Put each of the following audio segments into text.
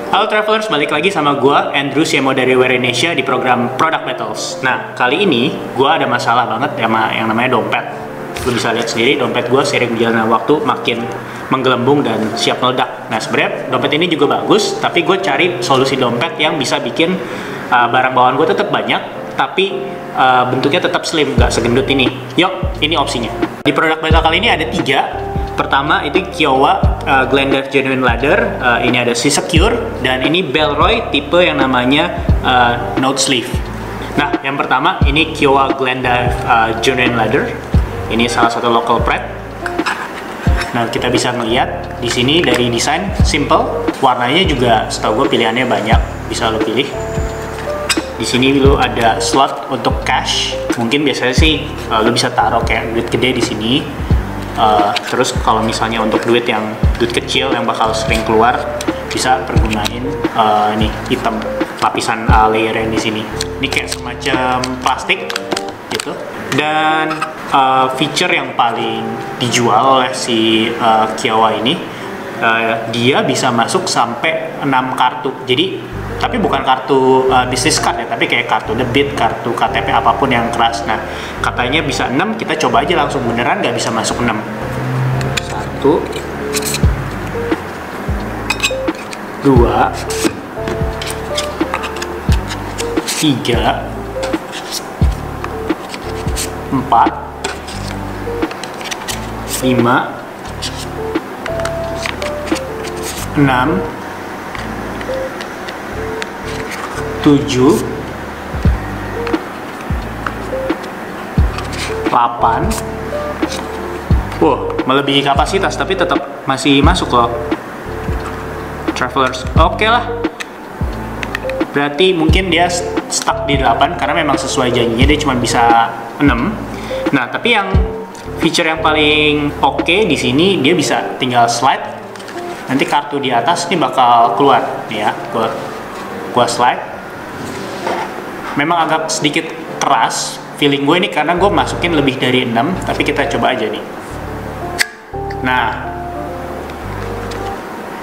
Halo Travelers, balik lagi sama gue, Andrew Siemo dari Wear Indonesia di program Product Battles. Nah, kali ini gue ada masalah banget sama yang namanya dompet. Lu bisa lihat sendiri, dompet gue seiring berjalannya waktu makin menggelembung dan siap meledak. Nah, sebenarnya dompet ini juga bagus, tapi gue cari solusi dompet yang bisa bikin barang bawaan gue tetap banyak, tapi bentuknya tetap slim, gak segendut ini. Yuk, ini opsinya. Di Product Battle kali ini ada 3. Pertama itu Kiowa Glendive Genuine Leather, ini ada C-Secure, dan ini Bellroy tipe yang namanya Note Sleeve. Nah, yang pertama ini Kiowa Glendive Genuine Leather, ini salah satu local pride. Nah, kita bisa ngelihat di sini dari desain simple, warnanya juga setahu gue pilihannya banyak, bisa lo pilih. Di sini lo ada slot untuk cash, mungkin biasanya sih lo bisa taruh kayak duit gede di sini. Terus kalau misalnya untuk duit kecil yang bakal sering keluar, bisa pergunain ini hitam lapisan layer yang di sini. Ini kayak semacam plastik gitu. Dan feature yang paling dijual oleh si Kiowa ini, dia bisa masuk sampai 6 kartu. Jadi tapi bukan kartu business card ya, tapi kayak kartu debit, kartu KTP, apapun yang keras. Nah, katanya bisa 6, kita coba aja langsung, beneran nggak bisa masuk 6. 1 2 3 4 5 6 7 8. Wow, melebihi kapasitas tapi tetap masih masuk loh Travelers. Oke lah, berarti mungkin dia stuck di 8 karena memang sesuai janjinya dia cuma bisa 6. Nah, tapi yang feature yang paling oke di sini, dia bisa tinggal slide, nanti kartu di atas ini bakal keluar nih ya. Gua slide. Memang agak sedikit keras feeling gue ini karena gue masukin lebih dari 6, tapi kita coba aja nih. Nah,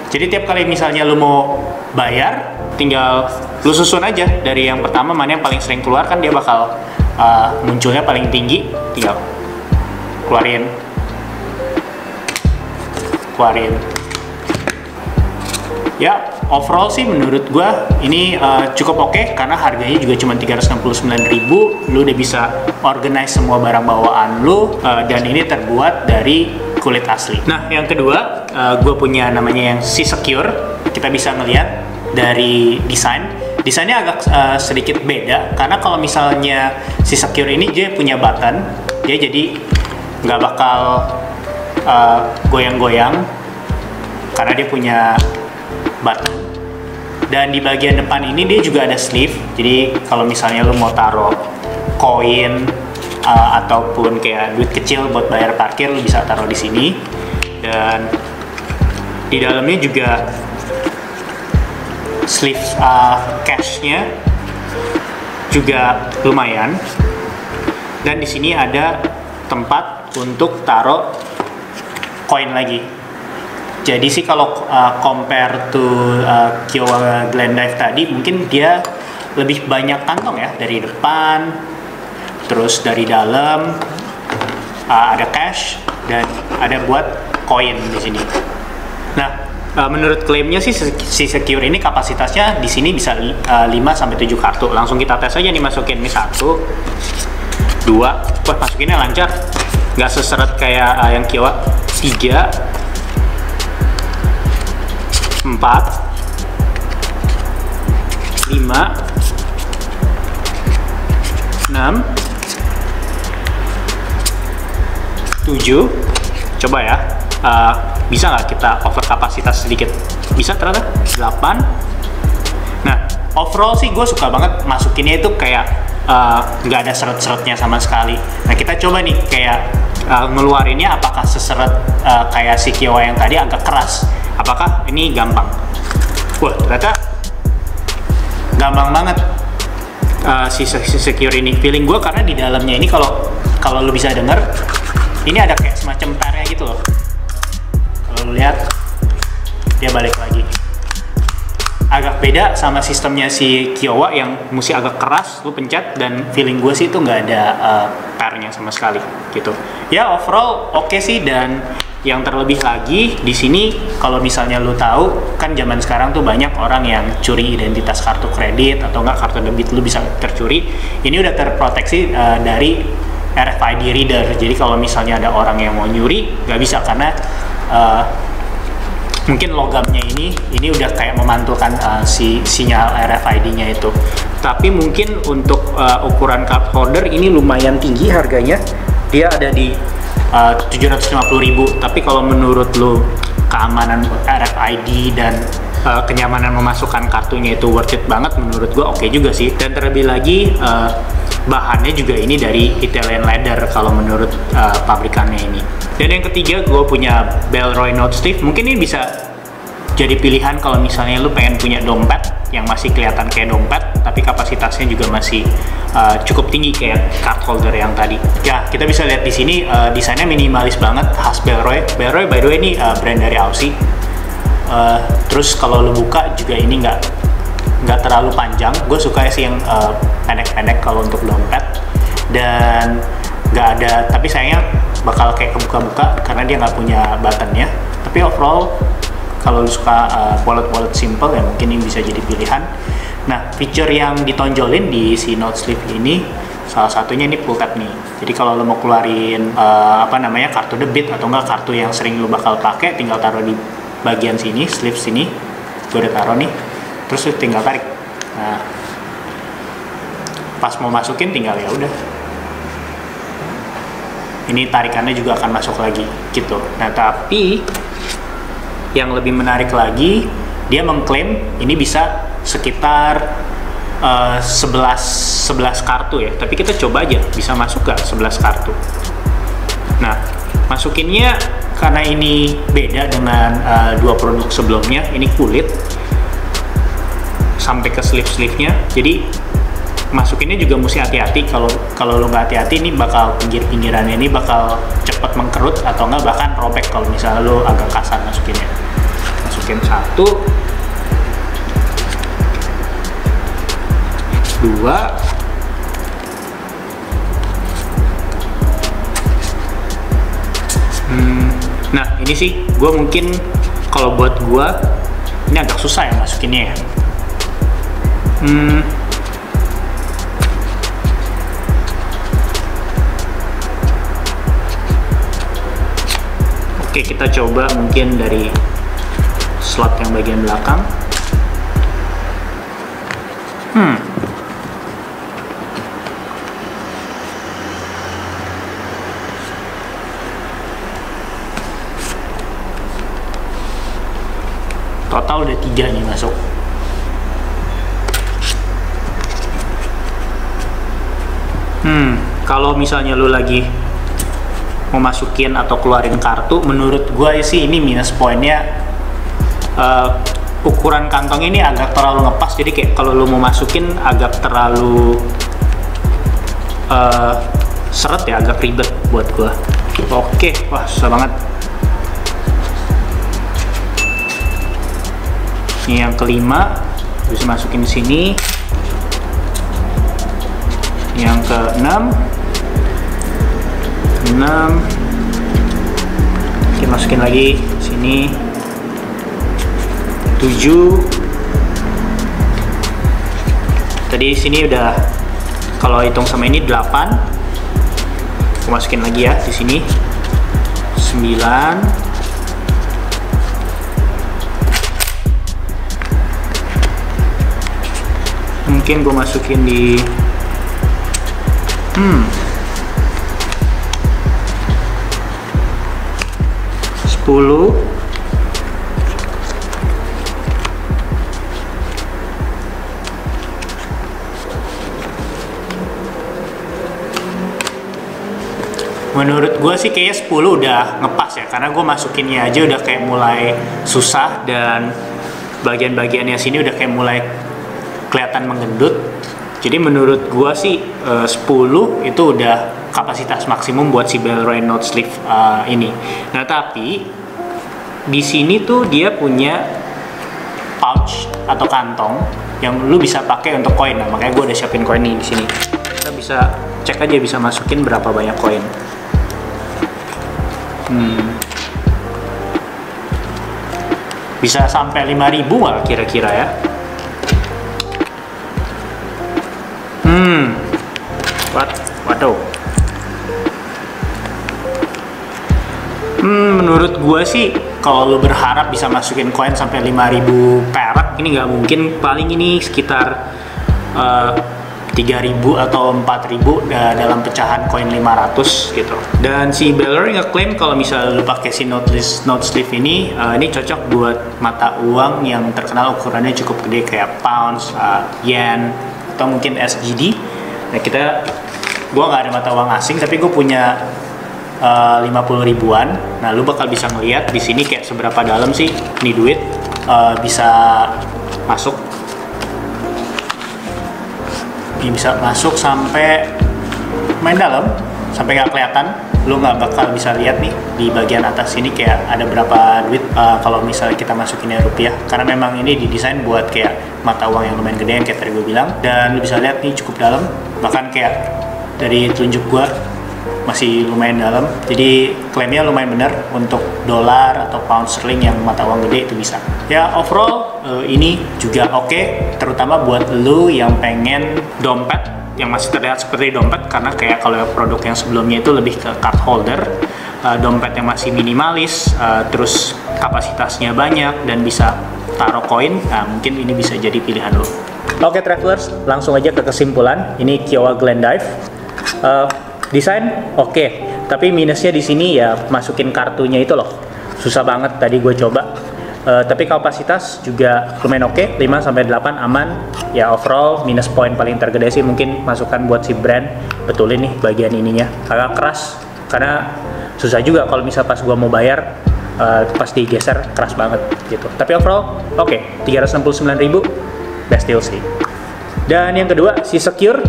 jadi tiap kali misalnya lu mau bayar, tinggal lu susun aja dari yang pertama mana yang paling sering keluar, kan dia bakal munculnya paling tinggi, tinggal keluarin. Ya, overall sih menurut gua ini cukup oke karena harganya juga cuma 369.000. Lu udah bisa organize semua barang bawaan lu, dan ini terbuat dari kulit asli. Nah, yang kedua, gua punya namanya yang C-Secure. Kita bisa ngelihat dari desainnya agak sedikit beda karena kalau misalnya C-Secure ini dia punya button, dia jadi nggak bakal goyang-goyang karena dia punya button. Dan di bagian depan ini dia juga ada sleeve, jadi kalau misalnya lu mau taruh koin ataupun kayak duit kecil buat bayar parkir, lu bisa taruh di sini. Dan di dalamnya juga sleeve cashnya juga lumayan. Dan di sini ada tempat untuk taruh koin lagi. Jadi sih kalau compare to Kiowa Glendive tadi, mungkin dia lebih banyak kantong ya, dari depan, terus dari dalam ada cash dan ada buat koin di sini. Nah, menurut klaimnya sih si Secure ini kapasitasnya di sini bisa 5 sampai 7 kartu. Langsung kita tes aja nih, masukin ini 1 2. Wah, masukinnya lancar. Nggak seseret kayak yang Kiowa. 3 4 5 6 7. Coba ya, bisa nggak kita over kapasitas sedikit? Bisa ternyata 8. Nah, overall sih gue suka banget masukinnya itu kayak nggak ada seret-seretnya sama sekali. Nah, kita coba nih kayak ngeluarinnya apakah seseret kayak si Kiowa yang tadi agak keras. Apakah ini gampang? Wah, ternyata gampang banget si Secure ini. Feeling gue karena di dalamnya ini kalau lu bisa denger, ini ada kayak semacam pernya gitu loh. Kalau lu lihat, dia balik lagi. agak beda sama sistemnya si Kiowa yang mesti agak keras lu pencet, dan feeling gue sih itu nggak ada pairnya sama sekali gitu. Ya overall oke sih. Dan yang terlebih lagi di sini, kalau misalnya lu tahu kan zaman sekarang tuh banyak orang yang curi identitas kartu kredit atau nggak kartu debit lu bisa tercuri. Ini udah terproteksi dari RFID reader. Jadi kalau misalnya ada orang yang mau nyuri nggak bisa, karena mungkin logamnya ini udah kayak memantulkan si sinyal RFID-nya itu. Tapi mungkin untuk ukuran card holder ini lumayan tinggi harganya. Dia ada di 750.000. Tapi kalau menurut lu keamanan RFID dan kenyamanan memasukkan kartunya itu worth it banget, menurut gua oke juga sih. Dan terlebih lagi bahannya juga ini dari Italian leather kalau menurut pabrikannya ini. Dan yang ketiga, gue punya Bellroy Note Sleeve. Mungkin ini bisa jadi pilihan kalau misalnya lu pengen punya dompet yang masih kelihatan kayak dompet, tapi kapasitasnya juga masih cukup tinggi kayak card holder yang tadi. Ya, kita bisa lihat di sini desainnya minimalis banget, khas Bellroy. Bellroy by the way ini brand dari Aussie. Terus kalau lu buka juga ini nggak terlalu panjang. Gue suka sih yang pendek-pendek kalau untuk dompet, dan nggak ada, tapi sayangnya bakal kayak kebuka-buka karena dia nggak punya buttonnya. Tapi overall kalau lu suka wallet simple ya mungkin ini bisa jadi pilihan. Nah, feature yang ditonjolin di si Note Sleeve ini salah satunya ini pull tab nih. Jadi kalau lu mau keluarin kartu debit atau enggak kartu yang sering lu bakal pakai, tinggal taruh di bagian sini, sleeve sini. Gue udah taruh nih. Terus lu tinggal tarik. Nah, pas mau masukin tinggal ya udah. Ini tarikannya juga akan masuk lagi gitu. Nah, tapi yang lebih menarik lagi, dia mengklaim ini bisa sekitar 11 kartu ya. Tapi kita coba aja bisa masuk gak 11 kartu. Nah, masukinnya karena ini beda dengan dua produk sebelumnya. Ini kulit sampai ke sleeve-nya. Jadi masukinnya juga mesti hati-hati. Kalau lo nggak hati-hati, ini bakal pinggir-pinggirannya ini bakal cepet mengkerut atau nggak bahkan robek kalau misalnya lo agak kasar masukinnya. Masukin 1, 2, nah ini sih gue mungkin kalau buat gue ini agak susah ya masukinnya ya. Oke, kita coba mungkin dari slot yang bagian belakang. Total udah 3 nih masuk. Kalau misalnya lu lagi mau masukin atau keluarin kartu, menurut gue sih ini minus poinnya ukuran kantong ini agak terlalu ngepas. Jadi kayak kalau lu mau masukin agak terlalu seret ya, agak ribet buat gue. Oke, wah susah banget. Ini yang kelima, bisa masukin di sini. Yang ke-6, kita masukin lagi sini. 7. Tadi sini udah, kalau hitung sama ini 8. Aku masukin lagi ya di sini. 9. Mungkin gue masukin di 10. Menurut gue sih kayaknya 10 udah ngepas ya, karena gue masukinnya aja udah kayak mulai susah, dan bagian-bagiannya sini udah kayak mulai kelihatan menggendut. Jadi menurut gue sih 10 itu udah kapasitas maksimum buat si Bellroy Note Sleeve ini. Nah, tapi di sini tuh dia punya pouch pouch atau kantong yang lu bisa pakai untuk koin. Nah, makanya gue udah siapin koin nih di sini. Kita bisa cek aja, bisa masukin berapa banyak koin. Bisa sampai 5.000 nggak kira-kira ya? Waduh. Menurut gue sih kalau lu berharap bisa masukin koin sampai 5.000 perak, ini nggak mungkin. Paling ini sekitar 3.000 atau 4.000 dalam pecahan koin 500 gitu. Dan si Bellroy ngeklaim kalau misalnya lu pakai si note sleeve ini cocok buat mata uang yang terkenal ukurannya cukup gede kayak pounds, yen, atau mungkin SGD. Nah, gua nggak ada mata uang asing, tapi gue punya 50 ribuan. Nah, lu bakal bisa ngeliat di sini kayak seberapa dalam sih nih duit bisa masuk. Ini bisa masuk sampai main dalam, sampai nggak kelihatan. Lu nggak bakal bisa lihat nih di bagian atas ini kayak ada berapa duit kalau misalnya kita masukinnya rupiah, karena memang ini didesain buat kayak mata uang yang lumayan gede yang kayak tadi gue bilang. Dan lu bisa lihat nih cukup dalam, bahkan kayak dari telunjuk gua masih lumayan dalam. Jadi klaimnya lumayan bener untuk dolar atau pound sterling yang mata uang gede itu bisa. Ya, overall ini juga oke, terutama buat lu yang pengen dompet yang masih terlihat seperti dompet, karena kayak kalau produk yang sebelumnya itu lebih ke card holder, dompet yang masih minimalis, terus kapasitasnya banyak dan bisa taruh koin. Nah, mungkin ini bisa jadi pilihan lu. Oke travelers, langsung aja ke kesimpulan. Ini Kiowa Glendive. Desain oke, tapi minusnya di sini ya masukin kartunya itu loh, susah banget tadi gue coba. Tapi kapasitas juga lumayan oke, 5-8 aman. Ya overall minus point paling tergede sih mungkin masukan buat si brand betulin nih bagian ininya, agak keras karena susah juga kalau misal pas gue mau bayar pas digeser keras banget gitu. Tapi overall oke, 369.000 best deal sih. Dan yang kedua si secure,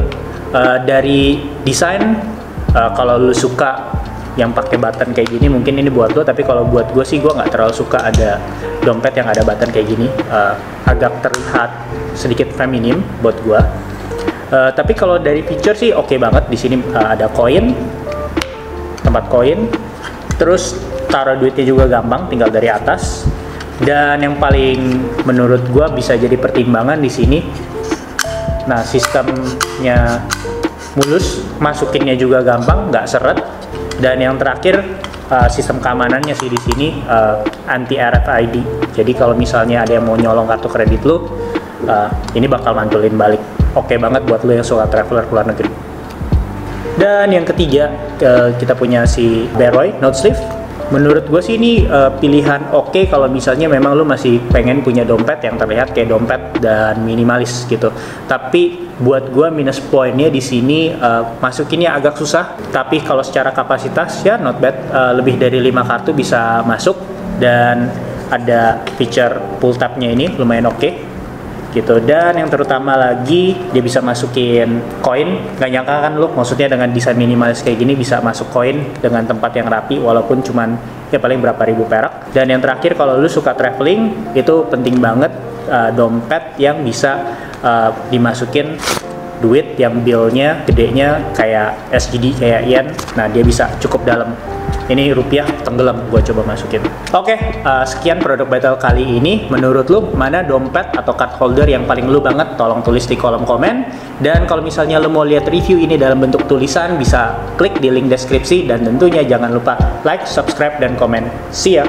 dari desain kalau lu suka yang pakai button kayak gini mungkin ini buat lo, tapi kalau buat gue sih gue nggak terlalu suka ada dompet yang ada button kayak gini, agak terlihat sedikit feminim buat gue. Tapi kalau dari feature sih oke banget. Di sini ada koin, tempat koin, terus taruh duitnya juga gampang, tinggal dari atas. Dan yang paling menurut gue bisa jadi pertimbangan di sini, nah sistemnya mulus, masukinnya juga gampang, nggak seret. Dan yang terakhir sistem keamanannya sih di sini anti RFID. Jadi kalau misalnya ada yang mau nyolong kartu kredit lu, ini bakal mantulin balik. Oke banget buat lu yang suka traveler ke luar negeri. Dan yang ketiga kita punya si Bellroy Note Sleeve. Menurut gue sih ini pilihan oke kalau misalnya memang lu masih pengen punya dompet yang terlihat kayak dompet dan minimalis gitu. Tapi buat gue minus poinnya di sini masukinnya agak susah. Tapi kalau secara kapasitas ya not bad, lebih dari 5 kartu bisa masuk. Dan ada feature pull tabnya ini lumayan oke gitu. Dan yang terutama lagi dia bisa masukin koin. Gak nyangka kan lu, maksudnya dengan desain minimalis kayak gini bisa masuk koin dengan tempat yang rapi walaupun cuman ya paling berapa ribu perak. Dan yang terakhir kalau lu suka traveling itu penting banget dompet yang bisa dimasukin duit yang billnya gedenya kayak SGD kayak yen. Nah dia bisa cukup dalam. Ini rupiah tenggelam, gue coba masukin. Oke, sekian produk battle kali ini. Menurut lu mana dompet atau card holder yang paling lu banget? Tolong tulis di kolom komen. Dan kalau misalnya lu mau lihat review ini dalam bentuk tulisan, bisa klik di link deskripsi. Dan tentunya jangan lupa like, subscribe, dan komen. See ya!